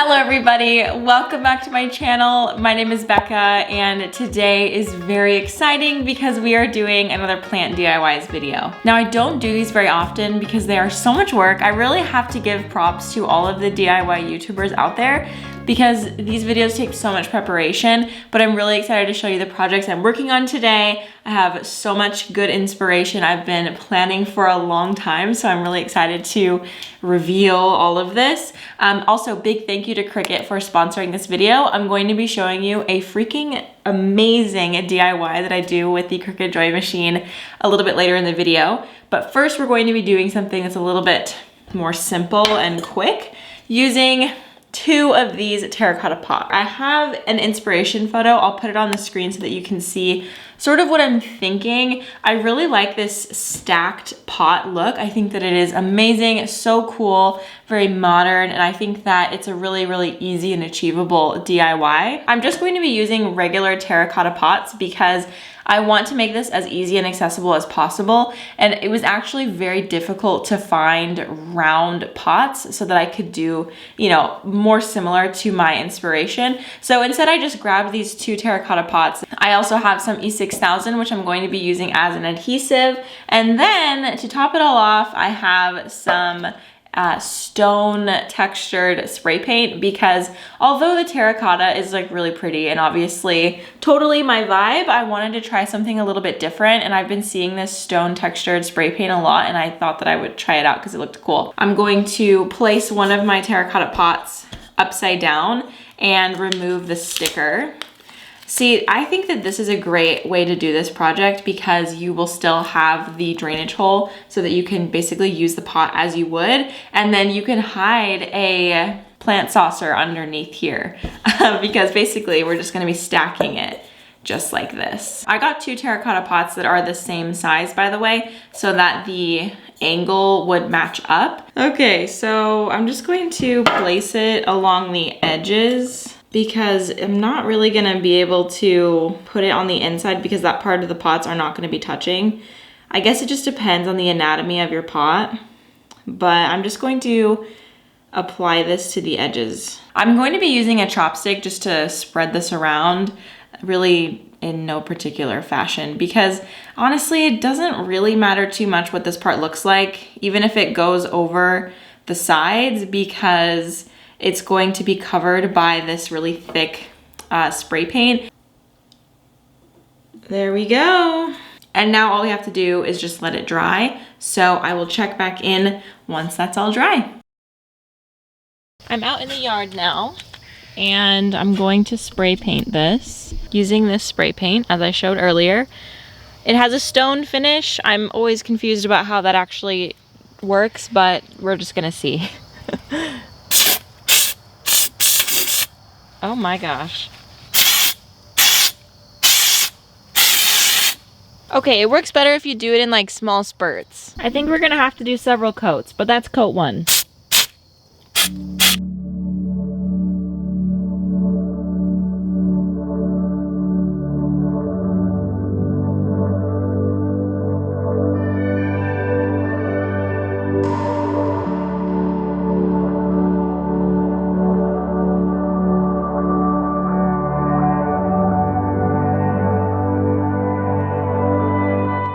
Hello everybody, welcome back to my channel. My name is Becca and today is very exciting because we are doing another plant DIYs video. Now I don't do these very often because they are so much work. I really have to give props to all of the DIY YouTubers out there because these videos take so much preparation, but I'm really excited to show you the projects I'm working on today. I have so much good inspiration I've been planning for a long time, so I'm really excited to reveal all of this. Also, big thank you to Cricut for sponsoring this video. I'm going to be showing you a freaking amazing DIY that I do with the Cricut Joy machine a little bit later in the video. But first, we're going to be doing something that's a little bit more simple and quick using two of these terracotta pots. I have an inspiration photo. I'll put it on the screen so that you can see sort of what I'm thinking. I really like this stacked pot look. I think that it is amazing, so cool, very modern, and I think that it's a really, really easy and achievable DIY. I'm just going to be using regular terracotta pots because I want to make this as easy and accessible as possible, and it was actually very difficult to find round pots so that I could do, you know, more similar to my inspiration. So instead I just grabbed these two terracotta pots. I also have some E6000, which I'm going to be using as an adhesive, and then to top it all off, I have some stone textured spray paint because although the terracotta is like really pretty and obviously totally my vibe, I wanted to try something a little bit different, and I've been seeing this stone textured spray paint a lot and I thought that I would try it out because it looked cool. I'm going to place one of my terracotta pots upside down and remove the sticker. See, I think that this is a great way to do this project because you will still have the drainage hole so that you can basically use the pot as you would, and then you can hide a plant saucer underneath here because basically we're just gonna be stacking it just like this. I got two terracotta pots that are the same size, by the way, so that the angle would match up. Okay, so I'm just going to place it along the edges because I'm not really gonna be able to put it on the inside because that part of the pots are not gonna be touching. I guess it just depends on the anatomy of your pot, but I'm just going to apply this to the edges. I'm going to be using a chopstick just to spread this around, really in no particular fashion, because honestly, it doesn't really matter too much what this part looks like, even if it goes over the sides, because it's going to be covered by this really thick spray paint. There we go. And now all we have to do is just let it dry. So I will check back in once that's all dry. I'm out in the yard now and I'm going to spray paint this using this spray paint as I showed earlier. It has a stone finish. I'm always confused about how that actually works, but we're just gonna see. Oh my gosh. Okay, it works better if you do it in like small spurts. I think we're gonna have to do several coats, but that's coat one.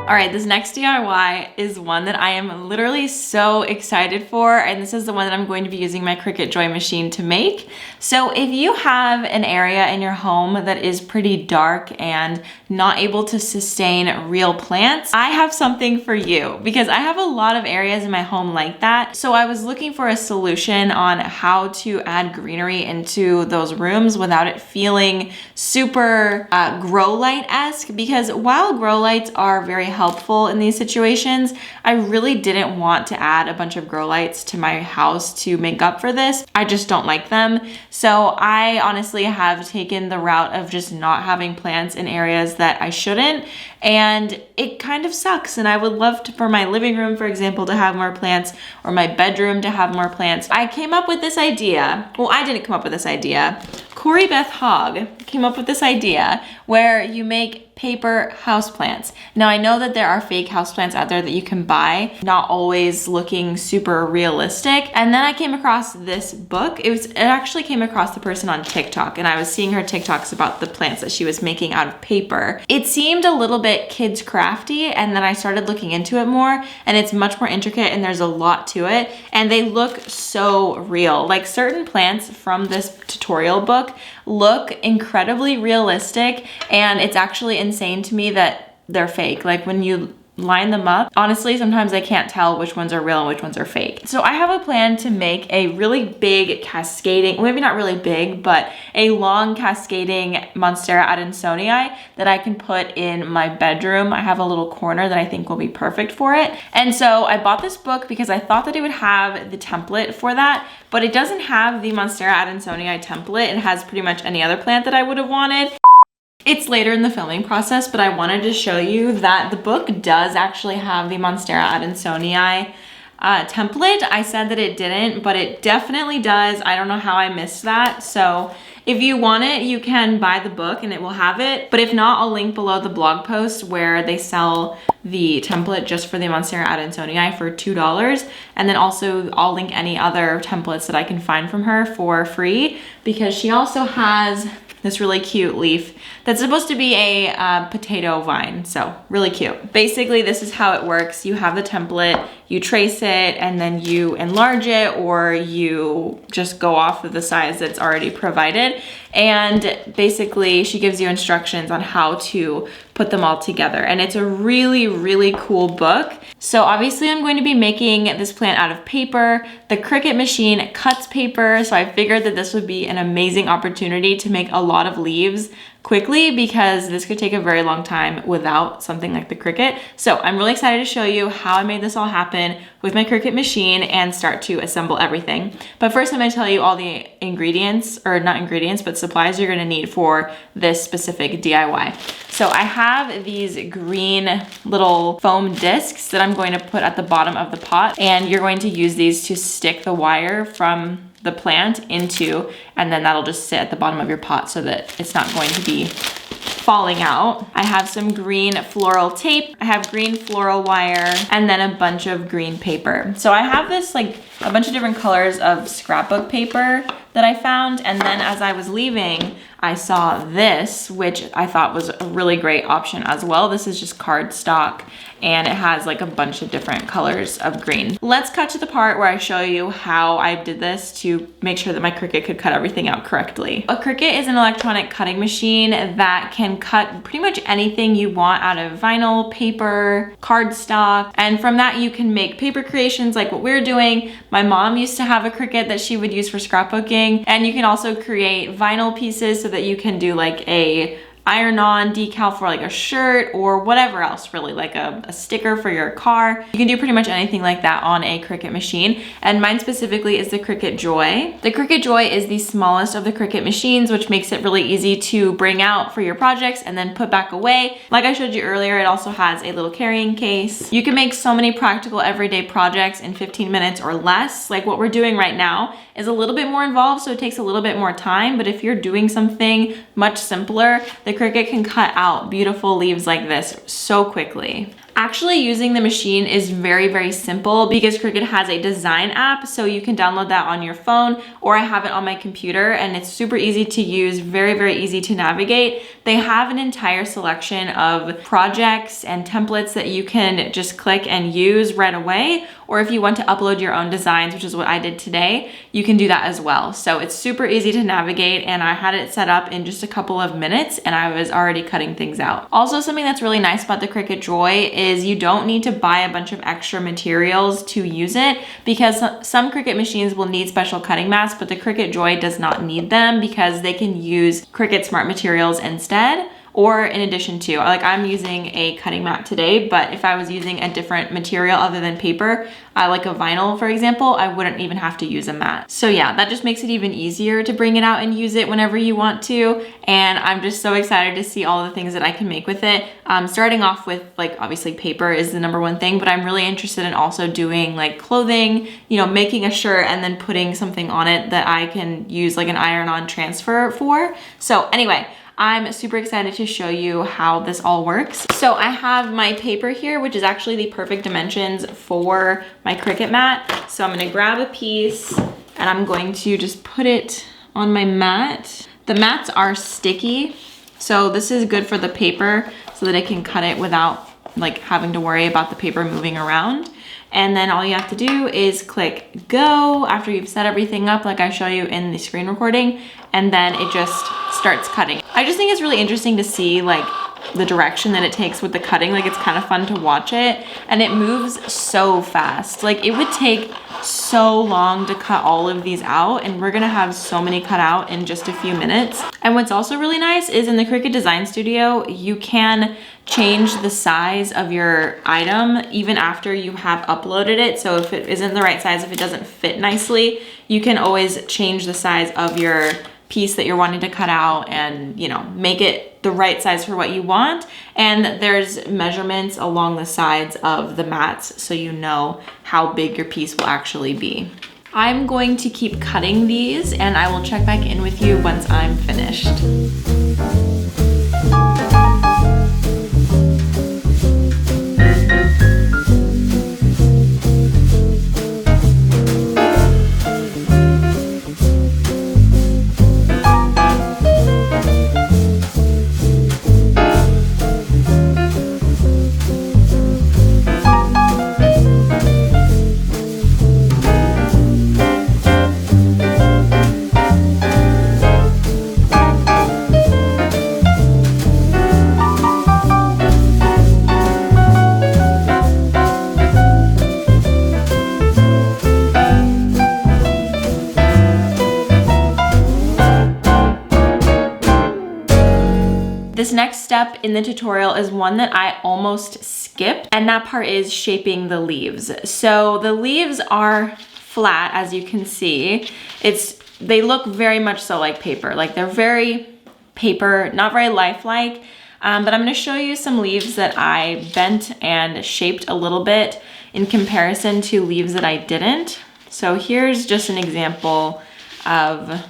All right, this next DIY is one that I am literally so excited for, and this is the one that I'm going to be using my Cricut Joy machine to make. So if you have an area in your home that is pretty dark and not able to sustain real plants, I have something for you because I have a lot of areas in my home like that. So I was looking for a solution on how to add greenery into those rooms without it feeling super grow light-esque, because while grow lights are very helpful in these situations, I really didn't want to add a bunch of grow lights to my house to make up for this. I just don't like them. So I honestly have taken the route of just not having plants in areas that I shouldn't, and it kind of sucks. And I would love to, for my living room, for example, to have more plants, or my bedroom to have more plants. I came up with this idea. Well, I didn't come up with this idea. Corey Beth Hogg came up with this idea where you make paper houseplants. Now I know that there are fake houseplants out there that you can buy, not always looking super realistic. And then I came across this book. It actually came across the person on TikTok, and I was seeing her TikToks about the plants that she was making out of paper. It seemed a little bit kids crafty, and then I started looking into it more, and it's much more intricate and there's a lot to it, and they look so real. Like certain plants from this tutorial book look incredibly realistic, and it's actually insane to me that they're fake. Like when you line them up, honestly, sometimes I can't tell which ones are real and which ones are fake. So I have a plan to make a really big cascading, maybe not really big, but a long cascading Monstera Adansonii that I can put in my bedroom. I have a little corner that I think will be perfect for it. And so I bought this book because I thought that it would have the template for that, but it doesn't have the Monstera Adansonii template. It has pretty much any other plant that I would have wanted. It's later in the filming process, but I wanted to show you that the book does actually have the Monstera Adansonii template. I said that it didn't, but it definitely does. I don't know how I missed that. So if you want it, you can buy the book and it will have it. But if not, I'll link below the blog post where they sell the template just for the Monstera Adansonii for $2. And then also I'll link any other templates that I can find from her for free, because she also has this really cute leaf that's supposed to be a potato vine. So really cute. Basically, this is how it works. You have the template, you trace it, and then you enlarge it, or you just go off of the size that's already provided. And basically she gives you instructions on how to put them all together. And it's a really, really cool book. So obviously I'm going to be making this plant out of paper. The Cricut machine cuts paper, so I figured that this would be an amazing opportunity to make a lot of leaves quickly, because this could take a very long time without something like the Cricut. So I'm really excited to show you how I made this all happen with my Cricut machine and start to assemble everything. But first I'm gonna tell you all the ingredients, or not ingredients, but supplies you're gonna need for this specific DIY. So I have these green little foam discs that I'm going to put at the bottom of the pot, and you're going to use these to stick the wire from the plant into, and then that'll just sit at the bottom of your pot so that it's not going to be falling out. I have some green floral tape, I have green floral wire, and then a bunch of green paper. So I have this like a bunch of different colors of scrapbook paper that I found, and then as I was leaving, I saw this, which I thought was a really great option as well. This is just cardstock, and it has like a bunch of different colors of green. Let's cut to the part where I show you how I did this to make sure that my Cricut could cut everything out correctly. A Cricut is an electronic cutting machine that can cut pretty much anything you want out of vinyl, paper, cardstock, and from that you can make paper creations like what we're doing. My mom used to have a Cricut that she would use for scrapbooking, and you can also create vinyl pieces so that you can do like a iron-on decal for like a shirt or whatever else, really, like a sticker for your car. You can do pretty much anything like that on a Cricut machine, and mine specifically is the Cricut Joy. The Cricut Joy is the smallest of the Cricut machines, which makes it really easy to bring out for your projects and then put back away. Like I showed you earlier, it also has a little carrying case. You can make so many practical everyday projects in 15 minutes or less. Like what we're doing right now is a little bit more involved, so it takes a little bit more time, but if you're doing something much simpler, the Cricut can cut out beautiful leaves like this so quickly. Actually using the machine is very, very simple because Cricut has a design app, so you can download that on your phone, or I have it on my computer, and it's super easy to use, very, very easy to navigate. They have an entire selection of projects and templates that you can just click and use right away, or if you want to upload your own designs, which is what I did today, you can do that as well. So it's super easy to navigate, and I had it set up in just a couple of minutes and I was already cutting things out. Also, something that's really nice about the Cricut Joy is you don't need to buy a bunch of extra materials to use it, because some Cricut machines will need special cutting mats, but the Cricut Joy does not need them because they can use Cricut Smart Materials instead, or in addition to. Like I'm using a cutting mat today, but if I was using a different material other than paper, like a vinyl, for example, I wouldn't even have to use a mat. So yeah, that just makes it even easier to bring it out and use it whenever you want to. And I'm just so excited to see all the things that I can make with it. Starting off with, like, obviously paper is the #1 thing, but I'm really interested in also doing like clothing, you know, making a shirt and then putting something on it that I can use like an iron-on transfer for. So anyway, I'm super excited to show you how this all works. So I have my paper here, which is actually the perfect dimensions for my Cricut mat. So I'm gonna grab a piece and I'm going to just put it on my mat. The mats are sticky, so this is good for the paper so that it can cut it without like having to worry about the paper moving around. And then all you have to do is click go after you've set everything up like I show you in the screen recording, and then it just starts cutting. I just think it's really interesting to see like the direction that it takes with the cutting. Like it's kind of fun to watch it, and it moves so fast. Like it would take so long to cut all of these out, and we're gonna have so many cut out in just a few minutes. And what's also really nice is in the Cricut Design Studio, you can change the size of your item even after you have uploaded it. So if it isn't the right size, if it doesn't fit nicely, you can always change the size of your piece that you're wanting to cut out and, you know, make it the right size for what you want. And there's measurements along the sides of the mats so you know how big your piece will actually be. I'm going to keep cutting these and I will check back in with you once I'm finished. This next step in the tutorial is one that I almost skipped, and that part is shaping the leaves. So the leaves are flat, as you can see. They look very much so like paper. Like they're very paper, not very lifelike, but I'm gonna show you some leaves that I bent and shaped a little bit in comparison to leaves that I didn't. So here's just an example of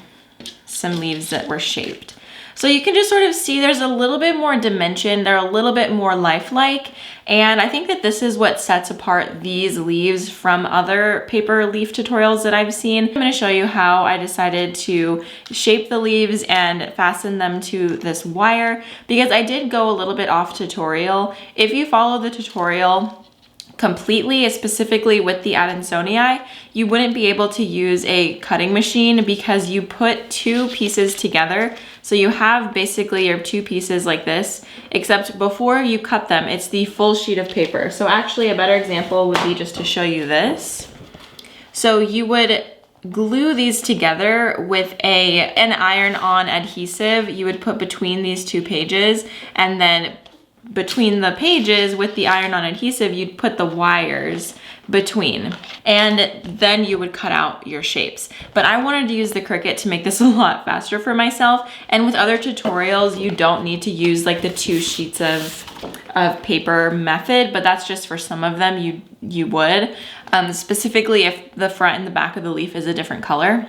some leaves that were shaped. So you can just sort of see there's a little bit more dimension, they're a little bit more lifelike, and I think that this is what sets apart these leaves from other paper leaf tutorials that I've seen. I'm gonna show you how I decided to shape the leaves and fasten them to this wire, because I did go a little bit off tutorial. If you follow the tutorial completely, specifically with the Adansonii, you wouldn't be able to use a cutting machine because you put two pieces together. So you have basically your two pieces like this, except before you cut them, it's the full sheet of paper. So actually a better example would be just to show you this. So you would glue these together with an iron-on adhesive you would put between these two pages, and then between the pages with the iron-on adhesive, you'd put the wires between, and then you would cut out your shapes. But I wanted to use the Cricut to make this a lot faster for myself, and with other tutorials, you don't need to use like the two sheets of paper method, but that's just for some of them you would, specifically if the front and the back of the leaf is a different color.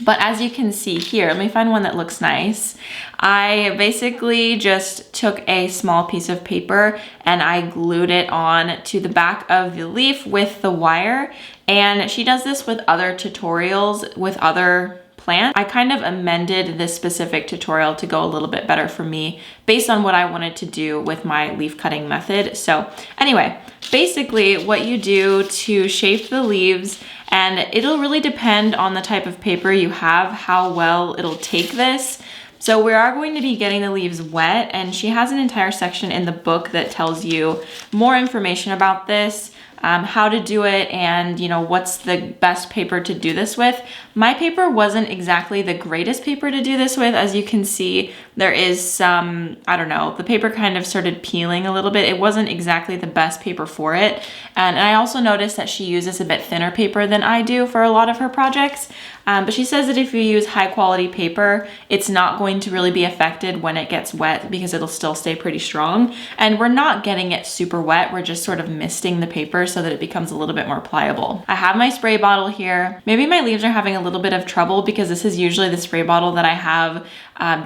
But as you can see here, let me find one that looks nice. I basically just took a small piece of paper and I glued it on to the back of the leaf with the wire. And she does this with other tutorials with other plants. I kind of amended this specific tutorial to go a little bit better for me based on what I wanted to do with my leaf cutting method. So anyway, basically what you do to shape the leaves, and it'll really depend on the type of paper you have, how well it'll take this. So we are going to be getting the leaves wet, and she has an entire section in the book that tells you more information about this, how to do it, and you know what's the best paper to do this with. My paper wasn't exactly the greatest paper to do this with. As you can see, there is some, I don't know, the paper kind of started peeling a little bit. It wasn't exactly the best paper for it. And I also noticed that she uses a bit thinner paper than I do for a lot of her projects. But she says that if you use high quality paper, it's not going to really be affected when it gets wet because it'll still stay pretty strong. And we're not getting it super wet, we're just sort of misting the paper so that it becomes a little bit more pliable. I have my spray bottle here. Maybe my leaves are having a little bit of trouble because this is usually the spray bottle that I have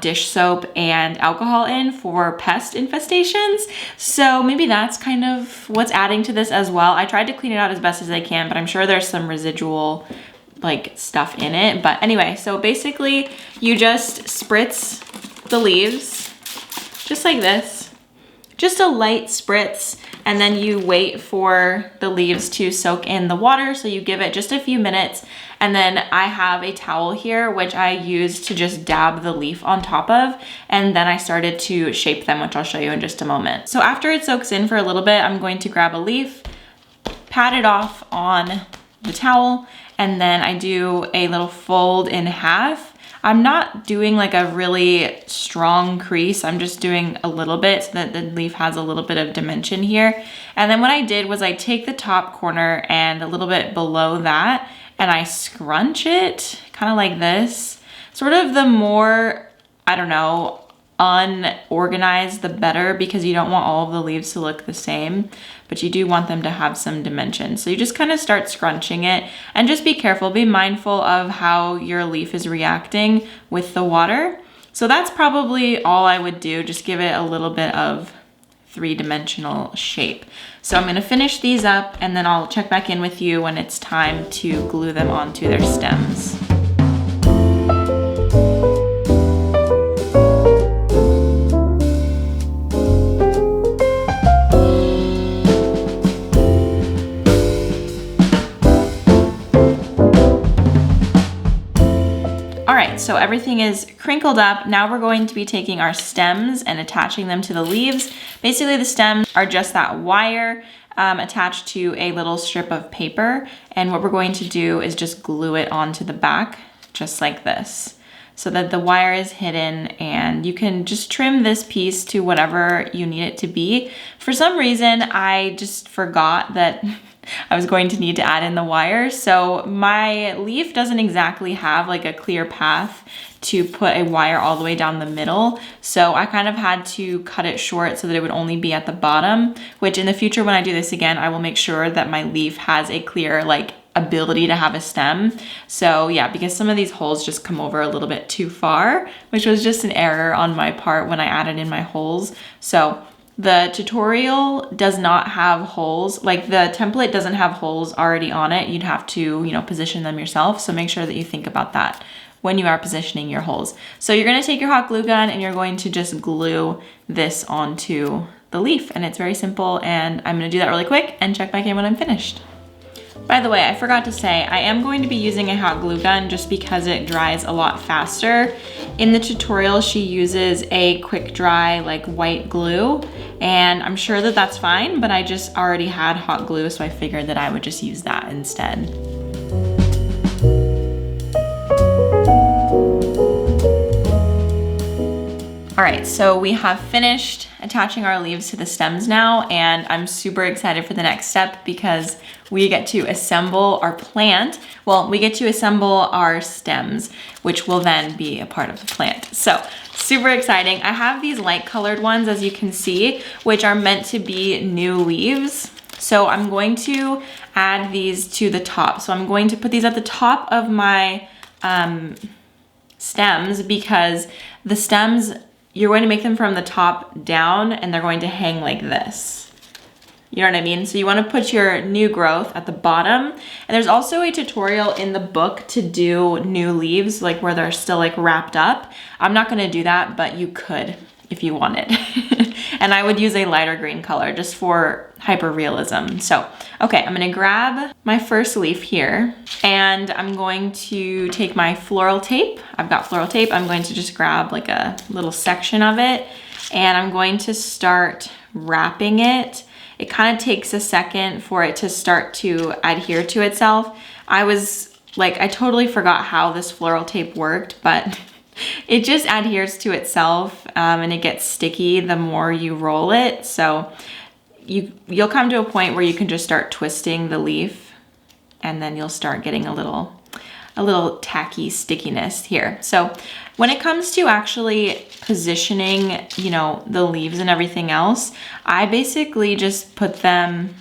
dish soap and alcohol in for pest infestations. So maybe that's kind of what's adding to this as well. I tried to clean it out as best as I can, but I'm sure there's some residual like stuff in it. But anyway, so basically you just spritz the leaves just like this, just a light spritz, and then you wait for the leaves to soak in the water. So you give it just a few minutes, and then I have a towel here which I use to just dab the leaf on top of, and then I started to shape them, which I'll show you in just a moment. So after it soaks in for a little bit, I'm going to grab a leaf, pat it off on the towel, and then I do a little fold in half. I'm not doing like a really strong crease. I'm just doing a little bit so that the leaf has a little bit of dimension here. And then what I did was I take the top corner and a little bit below that, and I scrunch it kind of like this. Sort of the more, I don't know, unorganized the better, because you don't want all of the leaves to look the same, but you do want them to have some dimension. So you just kind of start scrunching it, and just be careful, be mindful of how your leaf is reacting with the water. So that's probably all I would do, just give it a little bit of three-dimensional shape. So I'm gonna finish these up, and then I'll check back in with you when it's time to glue them onto their stems. So everything is crinkled up. Now we're going to be taking our stems and attaching them to the leaves. Basically the stems are just that wire attached to a little strip of paper. And what we're going to do is just glue it onto the back, just like this, so that the wire is hidden, and you can just trim this piece to whatever you need it to be. For some reason, I just forgot that I was going to need to add in the wire. So my leaf doesn't exactly have like a clear path to put a wire all the way down the middle. So I kind of had to cut it short so that it would only be at the bottom, which in the future when I do this again, I will make sure that my leaf has a clear like ability to have a stem. So yeah, because some of these holes just come over a little bit too far, which was just an error on my part when I added in my holes. So the tutorial does not have holes, like the template doesn't have holes already on it. You'd have to, you know, position them yourself. So make sure that you think about that when you are positioning your holes. So you're gonna take your hot glue gun and you're going to just glue this onto the leaf, and it's very simple, and I'm gonna do that really quick and check back in when I'm finished. By the way, I forgot to say, I am going to be using a hot glue gun just because it dries a lot faster. In the tutorial, she uses a quick dry, like white glue, and I'm sure that that's fine, but I just already had hot glue, so I figured that I would just use that instead. All right, so we have finished attaching our leaves to the stems now, and I'm super excited for the next step because we get to assemble our plant. Well, we get to assemble our stems, which will then be a part of the plant. So super exciting. I have these light colored ones, as you can see, which are meant to be new leaves. So I'm going to add these to the top. So I'm going to put these at the top of my stems, because the stems, you're going to make them from the top down, and they're going to hang like this. You know what I mean? So you want to put your new growth at the bottom. And there's also a tutorial in the book to do new leaves, like where they're still like wrapped up. I'm not going to do that, but you could if you wanted. And I would use a lighter green color just for hyper realism. So, okay, I'm going to grab my first leaf here, and I'm going to take my floral tape. I've got floral tape. I'm going to just grab like a little section of it, and I'm going to start wrapping it. It kind of takes a second for it to start to adhere to itself. I totally forgot how this floral tape worked, but it just adheres to itself, and it gets sticky the more you roll it. So you'll come to a point where you can just start twisting the leaf, and then you'll start getting a little tacky stickiness here. So when it comes to actually positioning, you know, the leaves and everything else, I basically just put them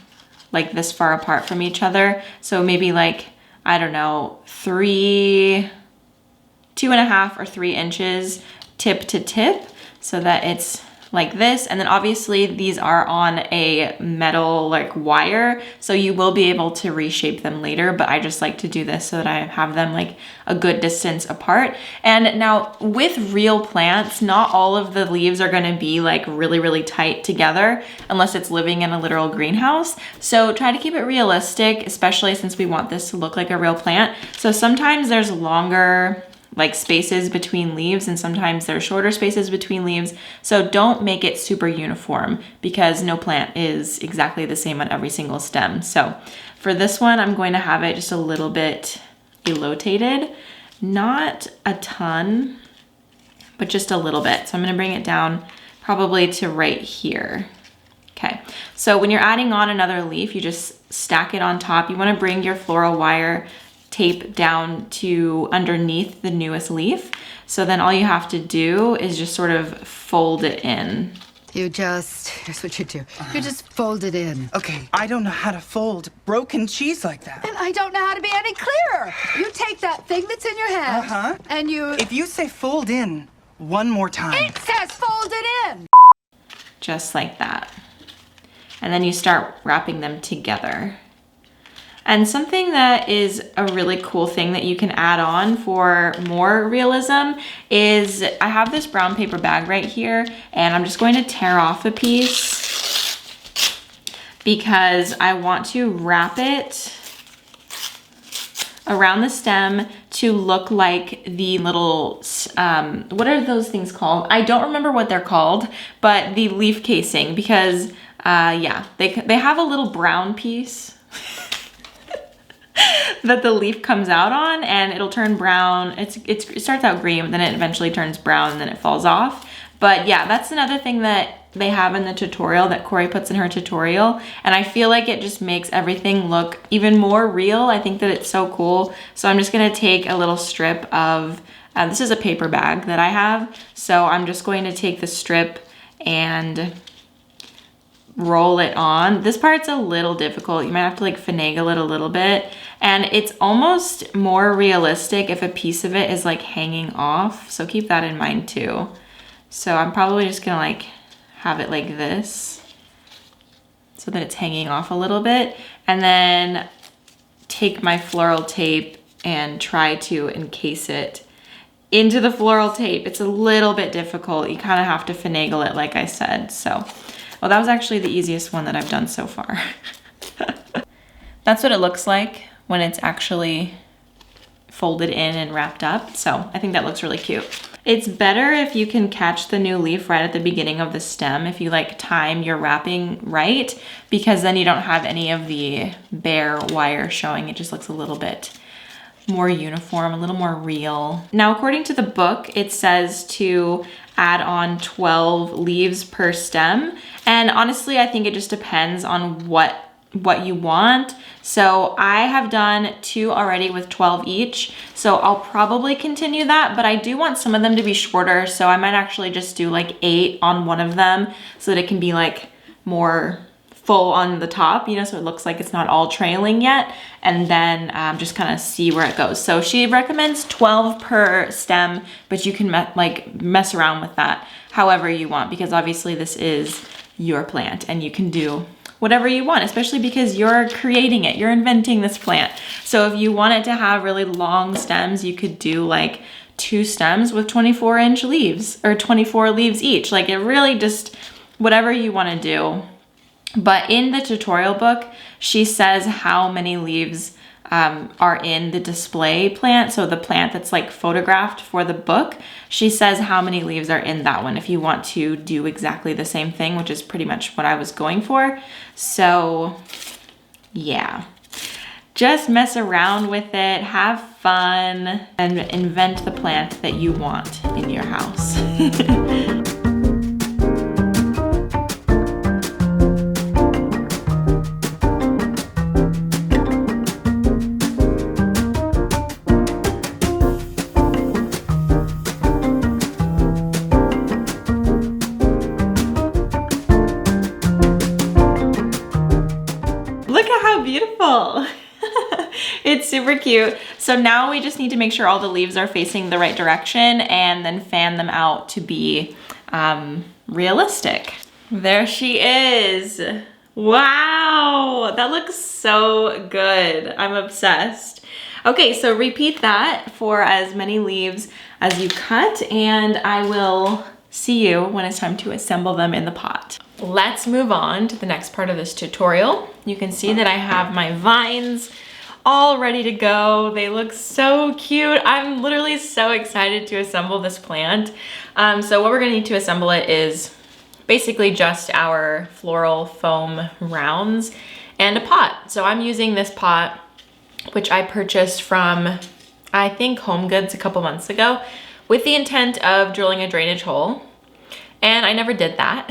like this far apart from each other. So maybe like, I don't know, 2.5 or 3 inches tip to tip so that it's like this. And then obviously these are on a metal like wire, so you will be able to reshape them later, but I just like to do this so that I have them like a good distance apart. And now with real plants, not all of the leaves are gonna be like really, really tight together unless it's living in a literal greenhouse. So try to keep it realistic, especially since we want this to look like a real plant. So sometimes there's longer like spaces between leaves and sometimes there are shorter spaces between leaves. So don't make it super uniform because no plant is exactly the same on every single stem. So for this one, I'm going to have it just a little bit elotated, not a ton, but just a little bit. So I'm gonna bring it down probably to right here. Okay, so when you're adding on another leaf, you just stack it on top. You wanna bring your floral wire tape down to underneath the newest leaf. So then all you have to do is just sort of fold it in. Here's what you do. You just fold it in. Okay, I don't know how to fold broken cheese like that. And I don't know how to be any clearer. You take that thing that's in your hand, and you... If you say fold in one more time. It says fold it in! Just like that. And then you start wrapping them together. And something that is a really cool thing that you can add on for more realism is I have this brown paper bag right here, and I'm just going to tear off a piece because I want to wrap it around the stem to look like the little, what are those things called? I don't remember what they're called, but the leaf casing, because yeah, they have a little brown piece that the leaf comes out on, and it'll turn brown. It starts out green, but then it eventually turns brown and then it falls off. But yeah, that's another thing that they have in the tutorial that Corey puts in her tutorial. And I feel like it just makes everything look even more real. I think that it's so cool. So I'm just gonna take a little strip of, this is a paper bag that I have. So I'm just going to take the strip and roll it on. This part's a little difficult. You might have to like finagle it a little bit. And it's almost more realistic if a piece of it is like hanging off. So keep that in mind too. So I'm probably just gonna like have it like this so that it's hanging off a little bit. And then take my floral tape and try to encase it into the floral tape. It's a little bit difficult. You kind of have to finagle it like I said. So, well, that was actually the easiest one that I've done so far. That's what it looks like when it's actually folded in and wrapped up. So I think that looks really cute. It's better if you can catch the new leaf right at the beginning of the stem, if you like time your wrapping right, because then you don't have any of the bare wire showing. It just looks a little bit more uniform, a little more real. Now, according to the book, it says to add on 12 leaves per stem. And honestly, I think it just depends on what you want. So I have done 2 already with 12 each. So I'll probably continue that, but I do want some of them to be shorter. So I might actually just do like 8 on one of them so that it can be like more full on the top, you know, so it looks like it's not all trailing yet. And then just kind of see where it goes. So she recommends 12 per stem, but you can mess around with that however you want, because obviously this is your plant and you can do whatever you want, especially because you're creating it, you're inventing this plant. So if you want it to have really long stems, you could do like 2 stems with 24-inch leaves or 24 leaves each. Like it really just, whatever you want to do. But in the tutorial book, she says how many leaves are in the display plant. So the plant that's like photographed for the book, she says how many leaves are in that one if you want to do exactly the same thing, which is pretty much what I was going for. So yeah, just mess around with it, have fun, and invent the plant that you want in your house. Look cool. It's super cute. So now we just need to make sure all the leaves are facing the right direction and then fan them out to be realistic. There she is. Wow, that looks so good. I'm obsessed. Okay, so repeat that for as many leaves as you cut, and I will see you when it's time to assemble them in the pot. Let's move on to the next part of this tutorial. You can see that I have my vines all ready to go. They look so cute. I'm literally so excited to assemble this plant. So what we're gonna need to assemble it is basically just our floral foam rounds and a pot. So I'm using this pot, which I purchased from, I think, Home Goods a couple months ago, with the intent of drilling a drainage hole. And I never did that.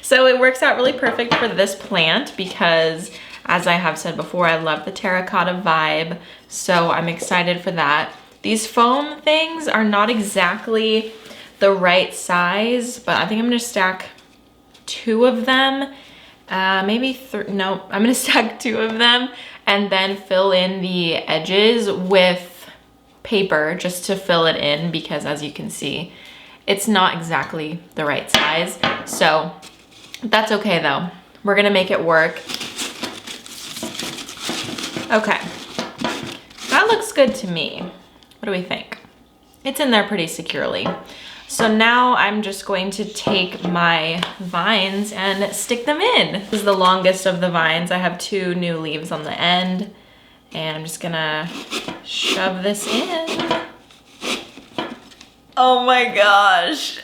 So it works out really perfect for this plant because, as I have said before, I love the terracotta vibe. So I'm excited for that. These foam things are not exactly the right size, but I think I'm gonna stack 2 of them. No, I'm gonna stack 2 of them and then fill in the edges with paper just to fill it in, because as you can see, it's not exactly the right size. So that's okay though. We're gonna make it work. Okay, that looks good to me. What do we think? It's in there pretty securely. So now I'm just going to take my vines and stick them in. This is the longest of the vines. I have 2 new leaves on the end, and I'm just gonna shove this in. Oh my gosh.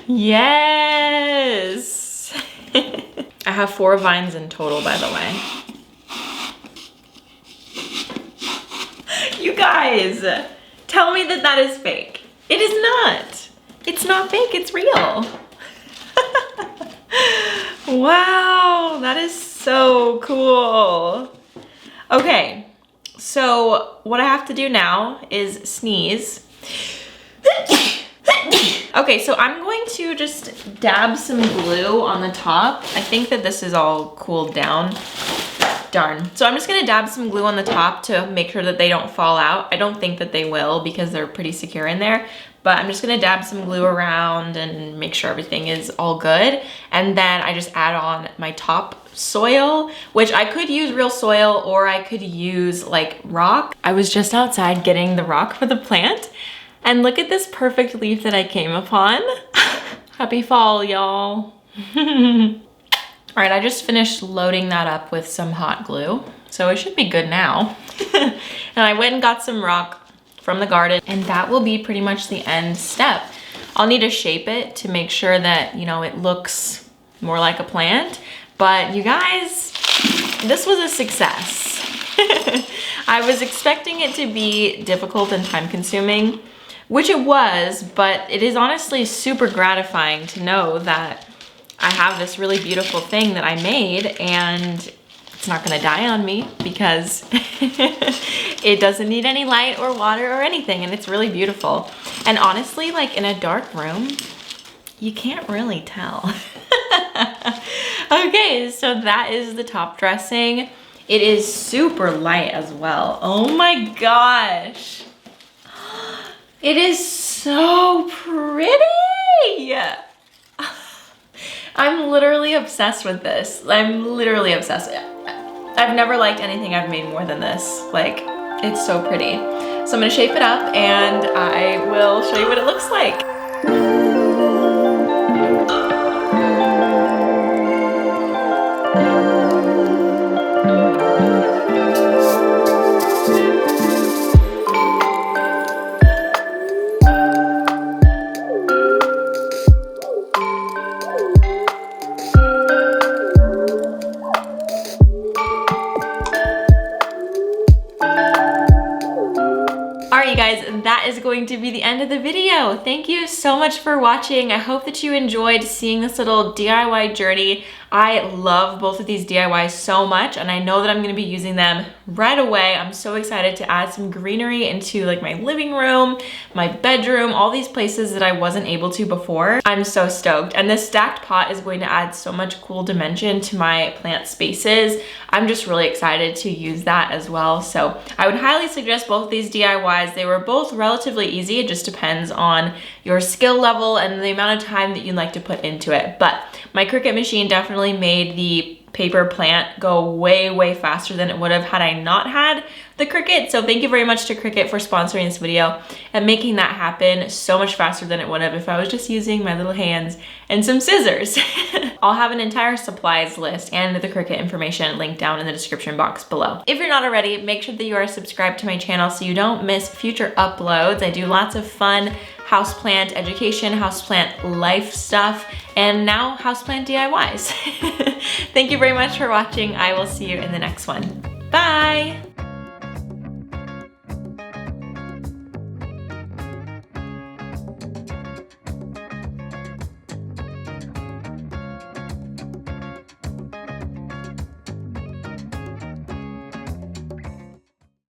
Yes. I have 4 vines in total, by the way. You guys, tell me that that is fake. It is not. It's not fake, it's real. Wow, that is so cool. Okay, so what I have to do now is sneeze. Okay, so I'm going to just dab some glue on the top. I think that this is all cooled down. Darn. So I'm just gonna dab some glue on the top to make sure that they don't fall out. I don't think that they will because they're pretty secure in there, but I'm just gonna dab some glue around and make sure everything is all good. And then I just add on my top soil, which I could use real soil or I could use like rock. I was just outside getting the rock for the plant, and look at this perfect leaf that I came upon. Happy fall, y'all. All right, I just finished loading that up with some hot glue, so it should be good now. And I went and got some rock from the garden, and that will be pretty much the end step. I'll need to shape it to make sure that, you know, it looks more like a plant. But you guys, this was a success. I was expecting it to be difficult and time consuming, which it was, but it is honestly super gratifying to know that I have this really beautiful thing that I made and it's not gonna die on me because it doesn't need any light or water or anything, and it's really beautiful. And honestly, like in a dark room, you can't really tell. Okay, so that is the top dressing. It is super light as well. Oh my gosh. It is so pretty. I'm literally obsessed with this. I'm literally obsessed. I've never liked anything I've made more than this. Like, it's so pretty. So I'm gonna shape it up and I will show you what it looks like. You guys, that is going to be the end of the video. Thank you so much for watching. I hope that you enjoyed seeing this little DIY journey. I love both of these DIYs so much, and I know that I'm gonna be using them right away. I'm so excited to add some greenery into like my living room, my bedroom, all these places that I wasn't able to before. I'm so stoked. And this stacked pot is going to add so much cool dimension to my plant spaces. I'm just really excited to use that as well. So I would highly suggest both of these DIYs. They were both relatively easy. It just depends on your skill level and the amount of time that you'd like to put into it. But my Cricut machine definitely made the paper plant go way faster than it would have had I not had the Cricut. So thank you very much to Cricut for sponsoring this video and making that happen so much faster than it would have if I was just using my little hands and some scissors. I'll have an entire supplies list and the Cricut information linked down in the description box below. If you're not already, make sure that you are subscribed to my channel so you don't miss future uploads. I do lots of fun houseplant education, houseplant life stuff, and now houseplant DIYs. Thank you very much for watching. I will see you in the next one. Bye!